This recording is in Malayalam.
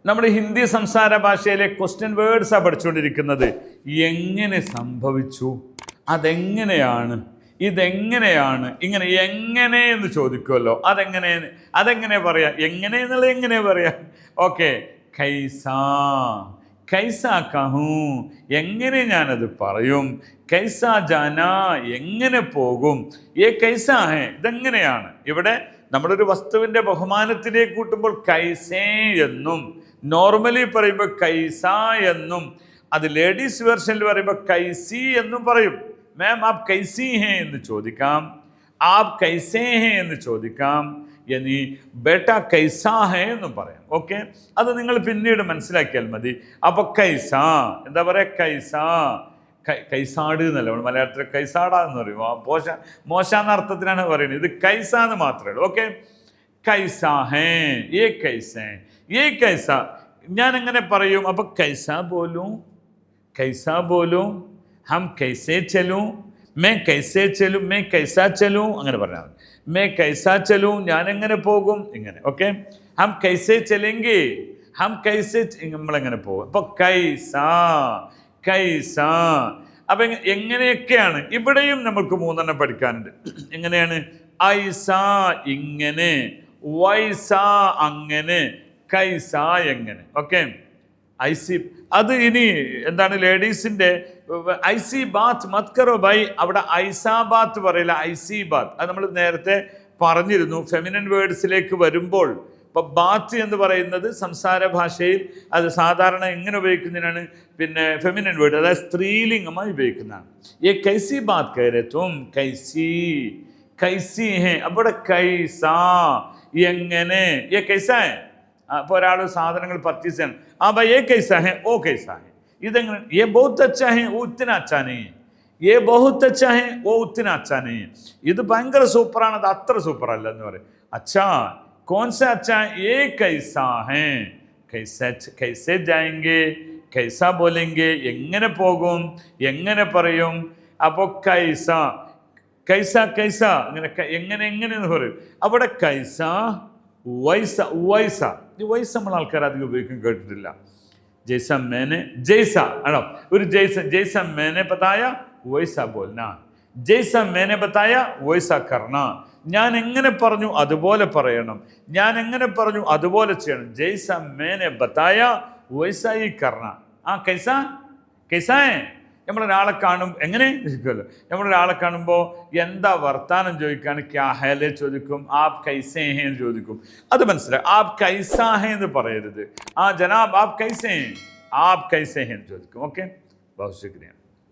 നമ്മുടെ ഹിന്ദി സംസാര ഭാഷയിലെ ക്വസ്റ്റ്യൻ വേർഡ്സാണ് പഠിച്ചുകൊണ്ടിരിക്കുന്നത്. എങ്ങനെ സംഭവിച്ചു, അതെങ്ങനെയാണ്, ഇതെങ്ങനെയാണ്, ഇങ്ങനെ എങ്ങനെ എന്ന് ചോദിക്കുമല്ലോ, അതെങ്ങനെ പറയാം, എങ്ങനെ എന്നുള്ളത് എങ്ങനെ പറയാം. ഓക്കെ, കൈസാ, കൈസാ കഹൂ, എങ്ങനെ ഞാനത് പറയും. കൈസാ ജാനാ, എങ്ങനെ പോകും. ഏ കൈസാ ഹേ, ഇതെങ്ങനെയാണ്. ഇവിടെ നമ്മളൊരു വസ്തുവിൻ്റെ ബഹുമാനത്തിലേക്ക് കൂട്ടുമ്പോൾ കൈസേ എന്നും, നോർമലി പറയുമ്പോൾ കൈസ എന്നും, അത് ലേഡീസ് വെർഷനിൽ പറയുമ്പോൾ കൈസി എന്നും പറയും. മാം ആപ് കൈസി ഹേ എന്ന് ചോദിക്കാം, ആപ് കൈസേ ഹേ എന്ന് ചോദിക്കാം, ഇനി ബേട്ട കൈസാ ഹേ എന്നും പറയാം. ഓക്കെ, അത് നിങ്ങൾ പിന്നീട് മനസ്സിലാക്കിയാൽ മതി. അപ്പോൾ കൈസ എന്താ പറയുക, കൈസ, കൈസാട് എന്നല്ല, മലയാളത്തിൽ കൈസാടാ എന്ന് പറയും. മോശ എന്ന അർത്ഥത്തിനാണ് പറയുന്നത്. ഇത് കൈസ എന്ന് മാത്രമേ ഉള്ളൂ. ഓക്കെ, കൈസാ ഹേ, ഏ കൈസേ, ഏ കൈസ, ഞാൻ എങ്ങനെ പറയും. അപ്പോൾ കൈസാ ബോലും, കൈസാ ബോലും, ഹം കൈസേ ചലൂ, മേ കൈസേ ചലൂ, മേ കൈസാ ചലൂ, അങ്ങനെ പറഞ്ഞാൽ മതി. മേ കൈസാ ചലൂ, ഞാൻ എങ്ങനെ പോകും, ഇങ്ങനെ. ഓക്കെ, ഹം കൈസേ ചലെങ്കി, ഹം കൈസേ, നമ്മളെങ്ങനെ പോകും. അപ്പോൾ കൈസാ, കൈസ. അപ്പൊ എങ്ങനെയൊക്കെയാണ്. ഇവിടെയും നമുക്ക് മൂന്നെണ്ണം പഠിക്കാനുണ്ട്. എങ്ങനെയാണ്, ഐസ ഇങ്ങനെ, വൈസ അങ്ങനെ, കൈസ എങ്ങനെ. ഓക്കെ, ഐസി, അത് ഇനി എന്താണ് ലേഡീസിന്റെ ഐസി ബാത്ത് മത് കറോ ബൈ, അവിടെ ഐസാ ബാത്ത് പറയില്ല, ഐസി ബാത്ത്. അത് നമ്മൾ നേരത്തെ പറഞ്ഞിരുന്നു. ഫെമിനൻ വേർഡ്സിലേക്ക് വരുമ്പോൾ ഇപ്പൊ ബാത്ത് എന്ന് പറയുന്നത് സംസാര ഭാഷയിൽ അത് സാധാരണ എങ്ങനെ ഉപയോഗിക്കുന്നതിനാണ്, പിന്നെ ഫെമിനൻ വേർഡ്, അതായത് സ്ത്രീലിംഗമായി ഉപയോഗിക്കുന്നതാണ്. ഏ കൈസി ബാത്ത് കയറേ തും, കൈസി, കൈസി ഹേ, അവിടെ കൈസാ എങ്ങനെ, ഏ കൈസാ ഹേ. അപ്പോൾ ഒരാൾ സാധനങ്ങൾ പർച്ചേസ് ചെയ്യണം, ആ ബൈ ഏ കൈസാ ഹേ, ഓ കൈസാ ഹേ. ഇതെങ്ങനെ, ഏ ബഹുത്ത് അച്ഛാ ഹേ, ഓ ഉത്തന അച്ഛാ നഹീ, ഏ ബഹുത്ത് അച്ഛാ ഹേ, ഓ ഉത്തന അച്ഛാ നഹീ. ഇത് ഭയങ്കര സൂപ്പറാണ്, അത് അത്ര സൂപ്പർ അല്ല എന്ന് പറയും. അച്ഛാ कौन सा अच्छा, ये कैसा है, कैसे कैसे जाएंगे, कैसा बोलेंगे, എങ്ങനെ പോകും, എങ്ങനെ പറയും. അപ്പോൾ കൈസ, കൈസ കൈസ, ഇങ്ങനെ എങ്ങനെ എങ്ങനെ എന്ന് പറയും. അവിടെ കൈസ, വൈസ, വൈസ. ഈ വൈസ നമ്മൾ ആൾക്കാർ അധികം ഉപയോഗിക്കാൻ കേട്ടിട്ടില്ല. ജയ്സ മേനെ, ജയ്സ ആണോ, ഒരു ജയ്സ, ജയ്സ മേനെ ബതായ വൈസ ബോൽന, ജയ്സ മേനെ ബതായ വൈസ കർണ. ഞാൻ എങ്ങനെ പറഞ്ഞു അതുപോലെ പറയണം, ഞാൻ എങ്ങനെ പറഞ്ഞു അതുപോലെ ചെയ്യണം. ജയ്സ മേനെ ബതായ വൈസായി കർണ. ആ കൈസ, കൈസാ. നമ്മളൊരാളെ കാണും, എങ്ങനെ ചോദിക്കുമല്ലോ, നമ്മളൊരാളെ കാണുമ്പോൾ എന്താ വർത്താനം ചോദിക്കുകയാണ്, ക്യാ ഹേലെ ചോദിക്കും, ആപ് കൈസേ ഹേ എന്ന് ചോദിക്കും. അത് മനസ്സിലായി. ആപ് കൈസാ ഹേ എന്ന് പറയരുത്. ആ ജനാബ് ആപ് കൈസേ ഹേ, ആപ് കൈസേ ഹേ എന്ന് ചോദിക്കും. ഓക്കെ, ബഹുത് ശുക്രിയ.